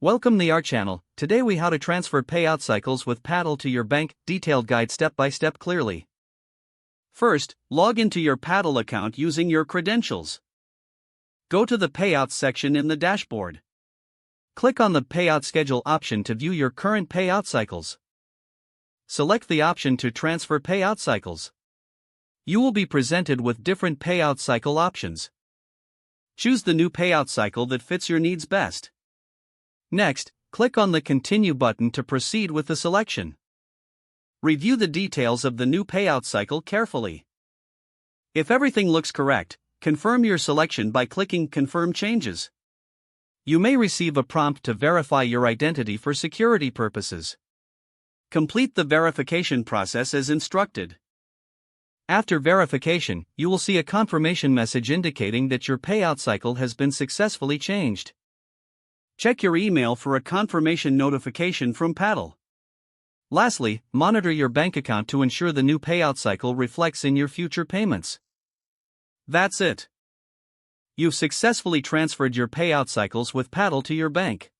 Welcome to our channel. Today we how to transfer payout cycles with Paddle to your bank, detailed guide step by step clearly. First, log into your Paddle account using your credentials. Go to the Payouts section in the dashboard. Click on the Payout Schedule option to view your current payout cycles. Select the option to transfer payout cycles. You will be presented with different payout cycle options. Choose the new payout cycle that fits your needs best. Next, click on the Continue button to proceed with the selection. Review the details of the new payout cycle carefully. If everything looks correct, confirm your selection by clicking Confirm Changes. You may receive a prompt to verify your identity for security purposes. Complete the verification process as instructed. After verification, you will see a confirmation message indicating that your payout cycle has been successfully changed. Check your email for a confirmation notification from Paddle. Lastly, monitor your bank account to ensure the new payout cycle reflects in your future payments. That's it. You've successfully transferred your payout cycles with Paddle to your bank.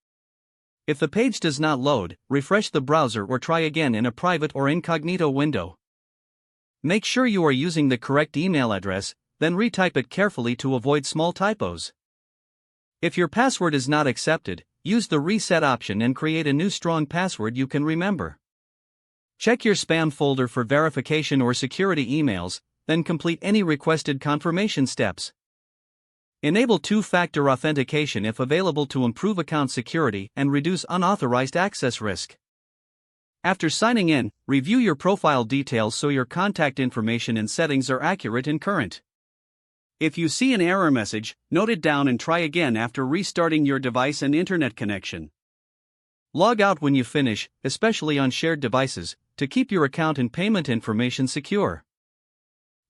If the page does not load, refresh the browser or try again in a private or incognito window. Make sure you are using the correct email address, then retype it carefully to avoid small typos. If your password is not accepted, use the reset option and create a new strong password you can remember. Check your spam folder for verification or security emails, then complete any requested confirmation steps. Enable two-factor authentication if available to improve account security and reduce unauthorized access risk. After signing in, review your profile details so your contact information and settings are accurate and current. If you see an error message, note it down and try again after restarting your device and internet connection. Log out when you finish, especially on shared devices, to keep your account and payment information secure.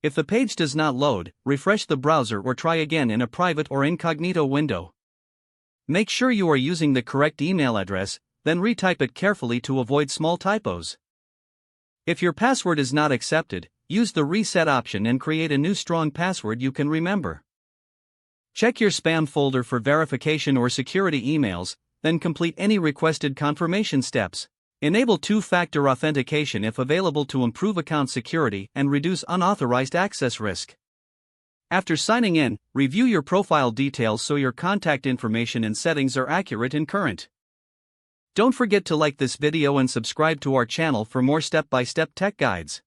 If the page does not load, refresh the browser or try again in a private or incognito window. Make sure you are using the correct email address, then retype it carefully to avoid small typos. If your password is not accepted, use the reset option and create a new strong password you can remember. Check your spam folder for verification or security emails, then complete any requested confirmation steps. Enable two-factor authentication if available to improve account security and reduce unauthorized access risk. After signing in, review your profile details so your contact information and settings are accurate and current. Don't forget to like this video and subscribe to our channel for more step-by-step tech guides.